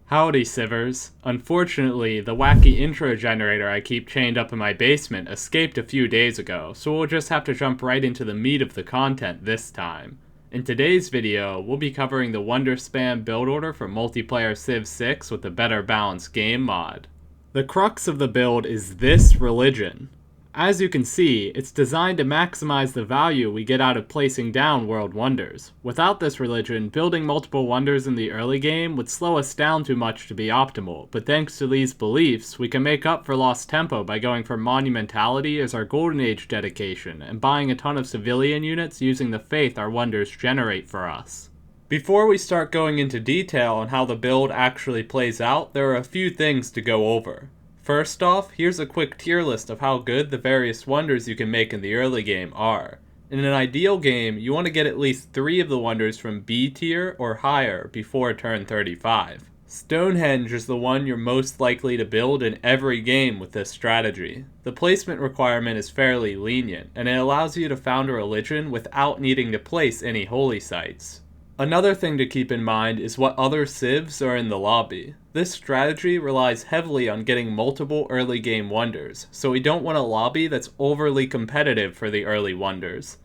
Howdy, Sivers. Unfortunately, the wacky intro generator I keep chained up in my basement escaped a few days ago, so we'll just have to jump right into the meat of the content this time. In today's video, we'll be covering the Wonder Spam build order for multiplayer Civ 6 with the Better Balanced Game mod. The crux of the build is this religion. As you can see, it's designed to maximize the value we get out of placing down world wonders. Without this religion, building multiple wonders in the early game would slow us down too much to be optimal, but thanks to these beliefs, we can make up for lost tempo by going for monumentality as our Golden Age dedication, and buying a ton of civilian units using the faith our wonders generate for us. Before we start going into detail on how the build actually plays out, there are a few things to go over. First off, here's a quick tier list of how good the various wonders you can make in the early game are. In an ideal game, you want to get at least 3 of the wonders from B tier or higher before turn 35. Stonehenge is the one you're most likely to build in every game with this strategy. The placement requirement is fairly lenient, and it allows you to found a religion without needing to place any holy sites. Another thing to keep in mind is what other civs are in the lobby. This strategy relies heavily on getting multiple early game wonders, so we don't want a lobby that's overly competitive for the early wonders.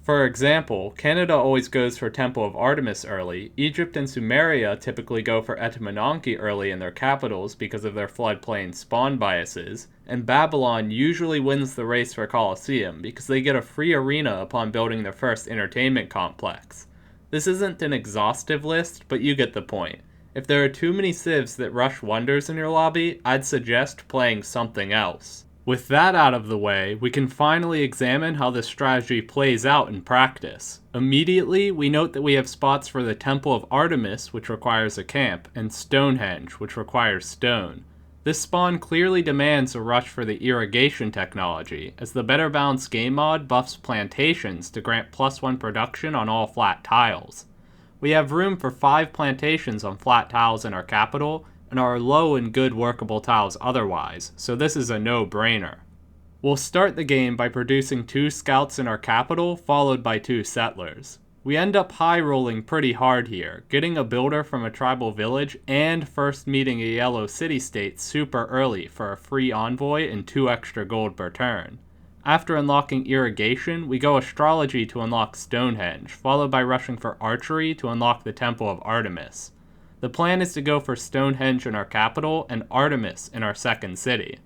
For example, Canada always goes for Temple of Artemis early, Egypt and Sumeria typically go for Etemenanke early in their capitals because of their floodplain spawn biases, and Babylon usually wins the race for Colosseum because they get a free arena upon building their first entertainment complex. This isn't an exhaustive list, but you get the point. If there are too many civs that rush wonders in your lobby, I'd suggest playing something else. With that out of the way, we can finally examine how this strategy plays out in practice. Immediately, we note that we have spots for the Temple of Artemis, which requires a camp, and Stonehenge, which requires stone. This spawn clearly demands a rush for the irrigation technology, as the Better Balanced Game mod buffs plantations to grant +1 production on all flat tiles. We have room for 5 plantations on flat tiles in our capital, and are low in good workable tiles otherwise, so this is a no-brainer. We'll start the game by producing 2 scouts in our capital, followed by 2 settlers. We end up high-rolling pretty hard here, getting a builder from a tribal village and first meeting a yellow city-state super early for a free envoy and 2 extra gold per turn. After unlocking irrigation, we go astrology to unlock Stonehenge, followed by rushing for archery to unlock the Temple of Artemis. The plan is to go for Stonehenge in our capital and Artemis in our second city.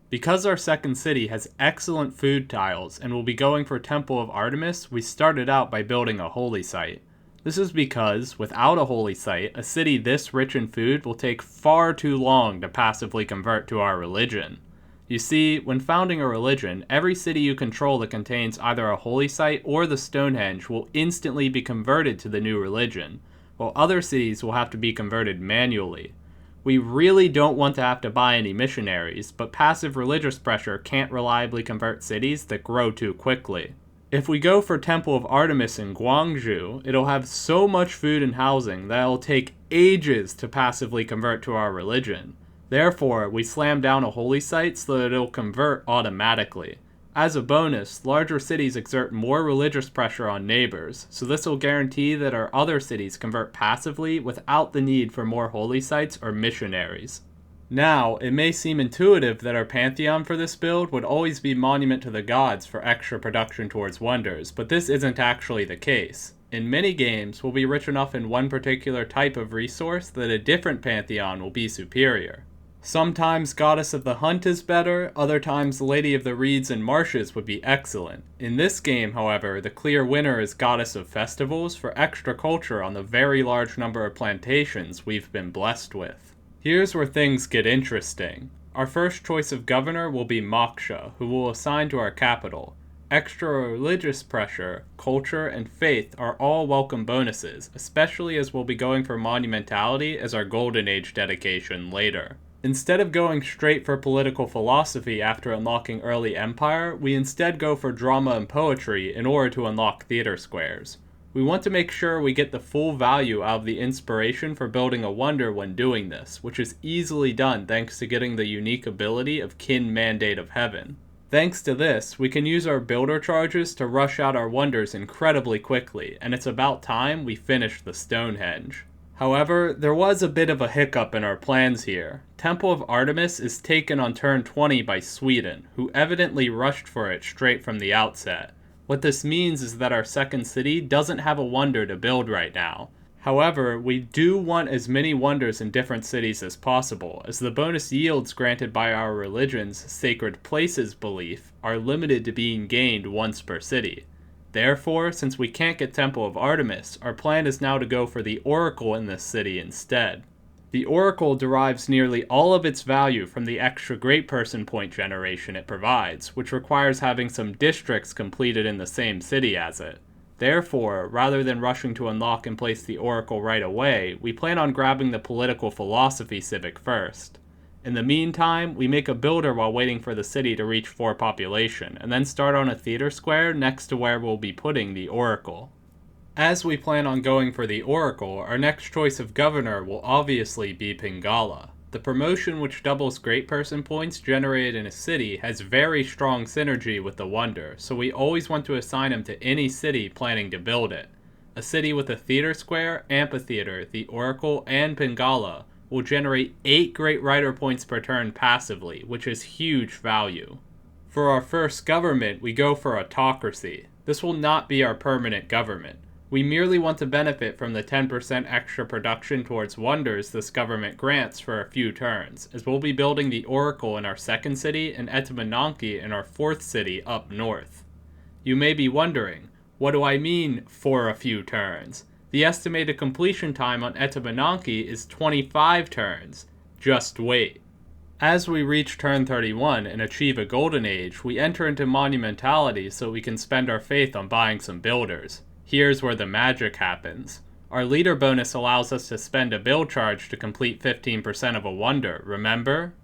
Because our second city has excellent food tiles and will be going for Temple of Artemis, we started out by building a holy site. This is because, without a holy site, a city this rich in food will take far too long to passively convert to our religion. You see, when founding a religion, every city you control that contains either a holy site or the Stonehenge will instantly be converted to the new religion, while other cities will have to be converted manually. We really don't want to have to buy any missionaries, but passive religious pressure can't reliably convert cities that grow too quickly. If we go for Temple of Artemis in Gwangju, it'll have so much food and housing that it'll take ages to passively convert to our religion. Therefore, we slam down a holy site so that it'll convert automatically. As a bonus, larger cities exert more religious pressure on neighbors, so this will guarantee that our other cities convert passively without the need for more holy sites or missionaries. Now, it may seem intuitive that our pantheon for this build would always be Monument to the Gods for extra production towards wonders, but this isn't actually the case. In many games, we'll be rich enough in one particular type of resource that a different pantheon will be superior. Sometimes Goddess of the Hunt is better, other times Lady of the Reeds and Marshes would be excellent. In this game, however, the clear winner is Goddess of Festivals for extra culture on the very large number of plantations we've been blessed with. Here's where things get interesting. Our first choice of governor will be Moksha, who we'll assign to our capital. Extra religious pressure, culture, and faith are all welcome bonuses, especially as we'll be going for monumentality as our Golden Age dedication later. Instead of going straight for political philosophy after unlocking early empire, we instead go for drama and poetry in order to unlock theater squares. We want to make sure we get the full value out of the inspiration for building a wonder when doing this, which is easily done thanks to getting the unique ability of Kin Mandate of Heaven. Thanks to this, we can use our builder charges to rush out our wonders incredibly quickly, and it's about time we finish the Stonehenge. However, there was a bit of a hiccup in our plans here. Temple of Artemis is taken on turn 20 by Sweden, who evidently rushed for it straight from the outset. What this means is that our second city doesn't have a wonder to build right now. However, we do want as many wonders in different cities as possible, as the bonus yields granted by our religion's Sacred Places belief are limited to being gained once per city. Therefore, since we can't get Temple of Artemis, our plan is now to go for the Oracle in this city instead. The Oracle derives nearly all of its value from the extra Great Person point generation it provides, which requires having some districts completed in the same city as it. Therefore, rather than rushing to unlock and place the Oracle right away, we plan on grabbing the Political Philosophy Civic first. In the meantime, we make a builder while waiting for the city to reach 4 population, and then start on a theater square next to where we'll be putting the Oracle. As we plan on going for the Oracle, our next choice of governor will obviously be Pingala. The promotion which doubles Great Person points generated in a city has very strong synergy with the Wonder, so we always want to assign him to any city planning to build it. A city with a theater square, amphitheater, the Oracle, and Pingala will generate 8 Great Writer points per turn passively, which is huge value. For our first government, we go for autocracy. This will not be our permanent government. We merely want to benefit from the 10% extra production towards wonders this government grants for a few turns, as we'll be building the Oracle in our second city and Etamananki in our fourth city up north. You may be wondering, what do I mean, for a few turns? The estimated completion time on Etamananki is 25 turns. Just wait. As we reach turn 31 and achieve a golden age, we enter into monumentality so we can spend our faith on buying some builders. Here's where the magic happens. Our leader bonus allows us to spend a build charge to complete 15% of a wonder, remember?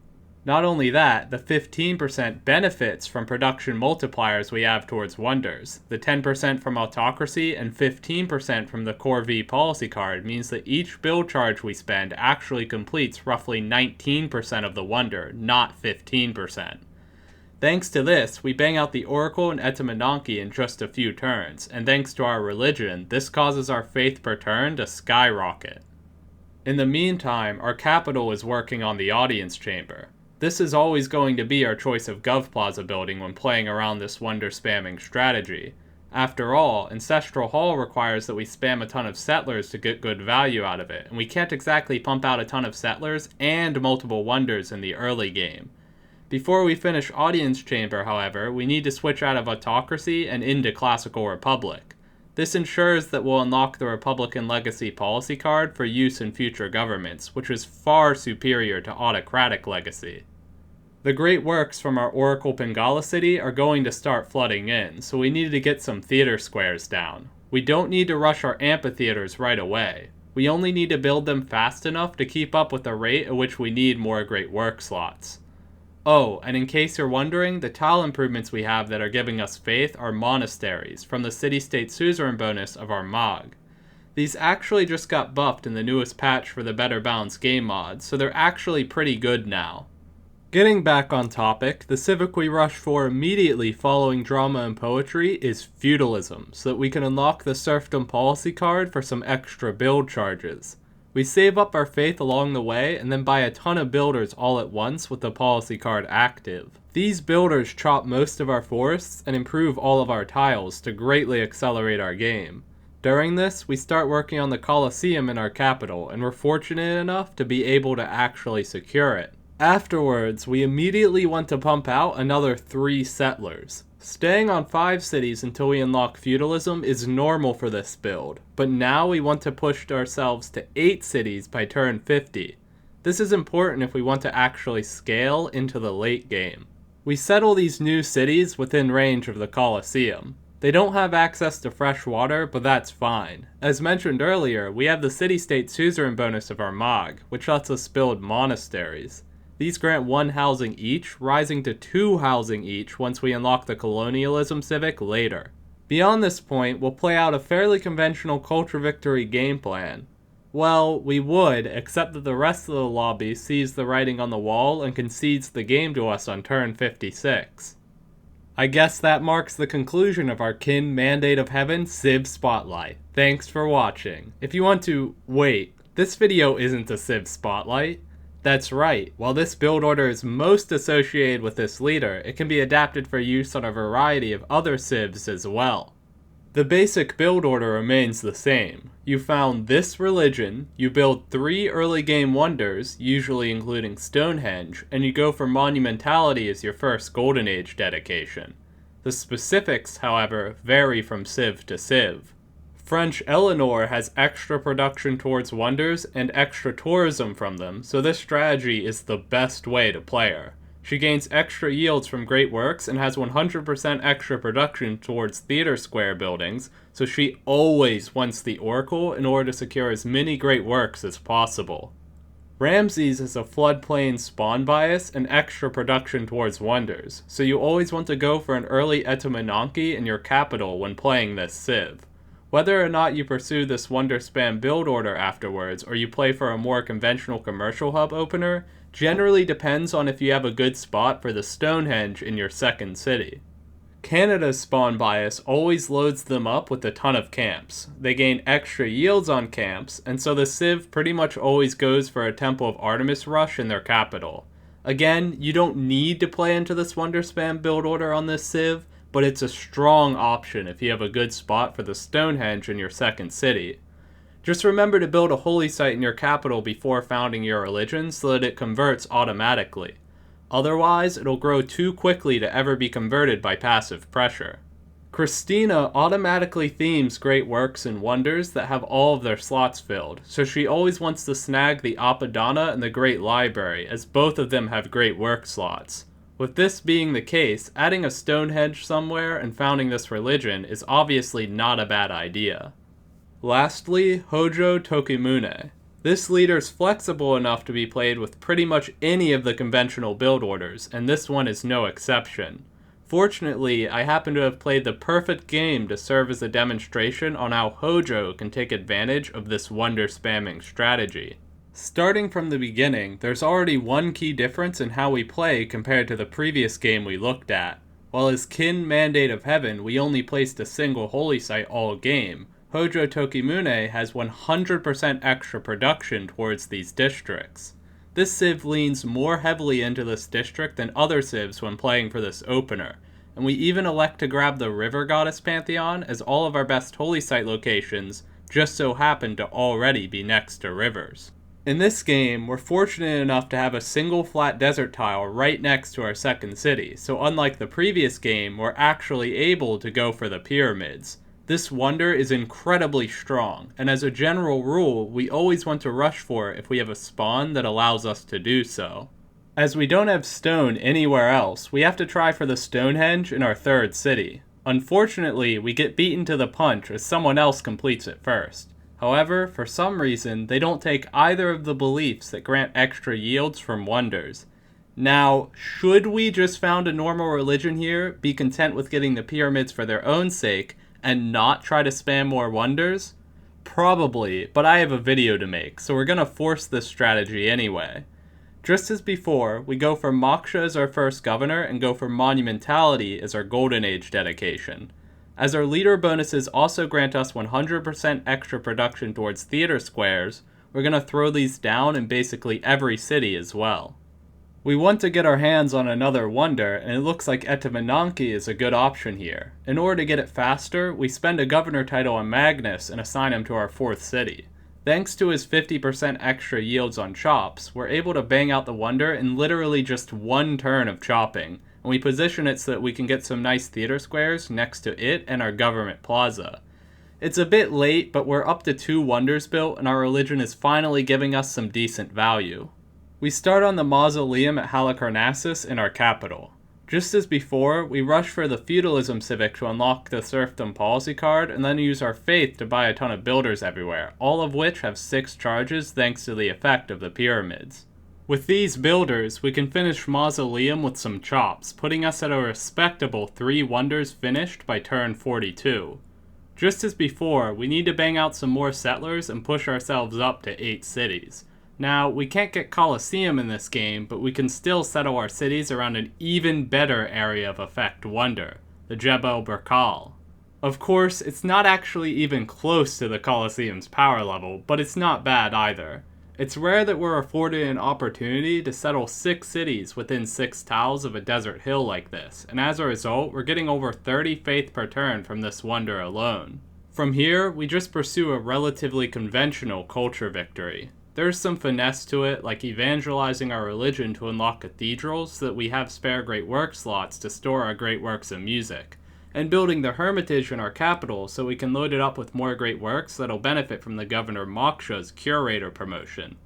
Not only that, the 15% benefits from production multipliers we have towards wonders. The 10% from autocracy and 15% from the Core V policy card means that each build charge we spend actually completes roughly 19% of the wonder, not 15%. Thanks to this, we bang out the Oracle and Etamananki in just a few turns, and thanks to our religion, this causes our faith per turn to skyrocket. In the meantime, our capital is working on the audience chamber. This is always going to be our choice of Gov Plaza building when playing around this wonder spamming strategy. After all, Ancestral Hall requires that we spam a ton of settlers to get good value out of it, and we can't exactly pump out a ton of settlers and multiple wonders in the early game. Before we finish Audience Chamber, however, we need to switch out of Autocracy and into Classical Republic. This ensures that we'll unlock the Republican Legacy policy card for use in future governments, which is far superior to Autocratic Legacy. The great works from our Oracle Pingala City are going to start flooding in, so we need to get some theater squares down. We don't need to rush our amphitheaters right away. We only need to build them fast enough to keep up with the rate at which we need more great work slots. Oh, and in case you're wondering, the tile improvements we have that are giving us faith are monasteries, from the city-state suzerain bonus of our MOG. These actually just got buffed in the newest patch for the Better Balanced Game mod, so they're actually pretty good now. Getting back on topic, the civic we rush for immediately following drama and poetry is feudalism, so that we can unlock the serfdom policy card for some extra build charges. We save up our faith along the way and then buy a ton of builders all at once with the policy card active. These builders chop most of our forests and improve all of our tiles to greatly accelerate our game. During this, we start working on the Colosseum in our capital, and we're fortunate enough to be able to actually secure it. Afterwards, we immediately want to pump out another 3 settlers. Staying on 5 cities until we unlock feudalism is normal for this build, but now we want to push ourselves to 8 cities by turn 50. This is important if we want to actually scale into the late game. We settle these new cities within range of the Colosseum. They don't have access to fresh water, but that's fine. As mentioned earlier, we have the city-state suzerain bonus of our MOG, which lets us build monasteries. These grant 1 housing each, rising to 2 housing each once we unlock the Colonialism Civic later. Beyond this point, we'll play out a fairly conventional Culture Victory game plan. Well, we would, except that the rest of the lobby sees the writing on the wall and concedes the game to us on turn 56. I guess that marks the conclusion of our Kin Mandate of Heaven Civ Spotlight. Thanks for watching. If you want to... wait. This video isn't a Civ spotlight. That's right, while this build order is most associated with this leader, it can be adapted for use on a variety of other civs as well. The basic build order remains the same. You found this religion, you build 3 early game wonders, usually including Stonehenge, and you go for monumentality as your first Golden Age dedication. The specifics, however, vary from civ to civ. French Eleanor has extra production towards wonders and extra tourism from them, so this strategy is the best way to play her. She gains extra yields from great works and has 100% extra production towards theater square buildings, so she always wants the Oracle in order to secure as many great works as possible. Ramses has a floodplain spawn bias and extra production towards wonders, so you always want to go for an early Etemenanke in your capital when playing this civ. Whether or not you pursue this wonder spam build order afterwards, or you play for a more conventional commercial hub opener, generally depends on if you have a good spot for the Stonehenge in your second city. Canada's spawn bias always loads them up with a ton of camps. They gain extra yields on camps, and so the civ pretty much always goes for a Temple of Artemis rush in their capital. Again, you don't need to play into this wonder spam build order on this civ, but it's a strong option if you have a good spot for the Stonehenge in your second city. Just remember to build a holy site in your capital before founding your religion so that it converts automatically. Otherwise, it'll grow too quickly to ever be converted by passive pressure. Christina automatically themes great works and wonders that have all of their slots filled, so she always wants to snag the Apadana and the Great Library, as both of them have great work slots. With this being the case, adding a Stonehenge somewhere and founding this religion is obviously not a bad idea. Lastly, Hojo Tokimune. This leader's flexible enough to be played with pretty much any of the conventional build orders, and this one is no exception. Fortunately, I happen to have played the perfect game to serve as a demonstration on how Hojo can take advantage of this wonder spamming strategy. Starting from the beginning, there's already one key difference in how we play compared to the previous game we looked at. While as Kin Mandate of Heaven we only placed a single holy site all game, Hojo Tokimune has 100% extra production towards these districts. This civ leans more heavily into this district than other civs when playing for this opener, and we even elect to grab the River Goddess Pantheon as all of our best holy site locations just so happen to already be next to rivers. In this game, we're fortunate enough to have a single flat desert tile right next to our second city, so unlike the previous game, we're actually able to go for the pyramids. This wonder is incredibly strong, and as a general rule, we always want to rush for it if we have a spawn that allows us to do so. As we don't have stone anywhere else, we have to try for the Stonehenge in our third city. Unfortunately, we get beaten to the punch as someone else completes it first. However, for some reason, they don't take either of the beliefs that grant extra yields from wonders. Now, should we just found a normal religion here, be content with getting the pyramids for their own sake, and not try to spam more wonders? Probably, but I have a video to make, so we're gonna force this strategy anyway. Just as before, we go for Moksha as our first governor and go for monumentality as our Golden Age dedication. As our leader bonuses also grant us 100% extra production towards theater squares, we're going to throw these down in basically every city as well. We want to get our hands on another wonder, and it looks like Etemenanke is a good option here. In order to get it faster, we spend a governor title on Magnus and assign him to our fourth city. Thanks to his 50% extra yields on chops, we're able to bang out the wonder in literally just one turn of chopping, and we position it so that we can get some nice theater squares next to it and our government plaza. It's a bit late, but we're up to 2 wonders built, and our religion is finally giving us some decent value. We start on the mausoleum at Halicarnassus in our capital. Just as before, we rush for the feudalism civic to unlock the serfdom policy card, and then use our faith to buy a ton of builders everywhere, all of which have 6 charges thanks to the effect of the pyramids. With these builders, we can finish Mausoleum with some chops, putting us at a respectable 3 wonders finished by turn 42. Just as before, we need to bang out some more settlers and push ourselves up to 8 cities. Now, we can't get Colosseum in this game, but we can still settle our cities around an even better area of effect wonder, the Jebel Berkal. Of course, it's not actually even close to the Colosseum's power level, but it's not bad either. It's rare that we're afforded an opportunity to settle 6 cities within 6 tiles of a desert hill like this, and as a result, we're getting over 30 faith per turn from this wonder alone. From here, we just pursue a relatively conventional culture victory. There's some finesse to it, like evangelizing our religion to unlock cathedrals so that we have spare great work slots to store our great works of music, and building the Hermitage in our capital so we can load it up with more great works that'll benefit from the Governor Moksha's curator promotion.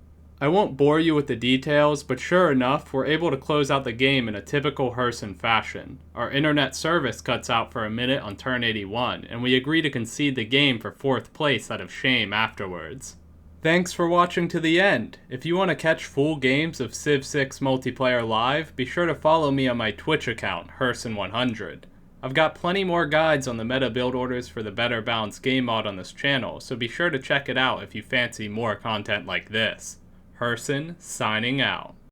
I won't bore you with the details, but sure enough, we're able to close out the game in a typical Herson fashion. Our internet service cuts out for a minute on turn 81, and we agree to concede the game for 4th place out of shame afterwards. Thanks for watching to the end. If you want to catch full games of Civ 6 multiplayer live, be sure to follow me on my Twitch account, Herson100. I've got plenty more guides on the meta build orders for the Better Balanced game mod on this channel, so be sure to check it out if you fancy more content like this. Herson, signing out.